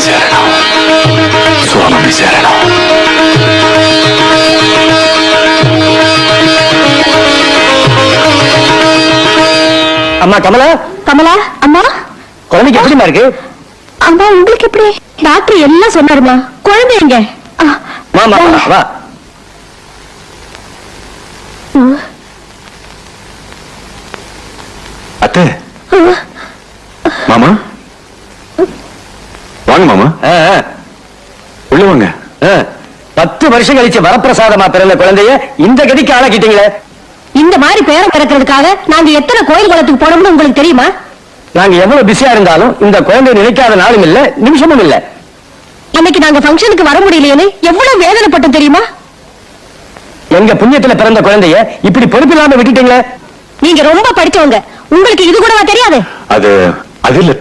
சேரணும், சுவாமி சேரணும். அம்மா கமலா, கமலா அம்மா, குழந்தைக்கு எப்படிமா இருக்கு? அம்மா உங்களுக்கு எப்படி? டாக்டர் எல்லாம் சொன்னாருமா. குழந்தை எங்க? வா. அத்தை, மாமா வாங்க மாமா, உள்ள வாங்க. 10 வருஷம் கழிச்சு வரப்பிரசாதமா பிறந்த குழந்தைய இந்த கதிக்கு ஆளாக்கிட்டீங்களே. இந்த மாதிரி பேரம் பிறக்கிறதுக்காக நாங்க எத்தனை கோயில் குளத்துக்கு போனோம்னு உங்களுக்கு தெரியுமா? நாங்க எவ்வளவு பிஸியா இருந்தாலும் இந்த குழந்தைய நினைக்காத நாளும் இல்ல, நிமிஷமும் இல்ல. அன்னைக்கு நாங்க ஃபங்க்ஷனுக்கு வர முடியலையேன்னு எவ்வளவு வேதனைப்பட்டோம் தெரியுமா? எங்க புண்ணியத்துல பிறந்த குழந்தைய இப்படி பொறுப்பில்லாம விட்டுட்டீங்களே. நீங்க ரொம்ப படிச்சவங்க, உங்களுக்கு இது கூடவா தெரியாது? அது இல்ல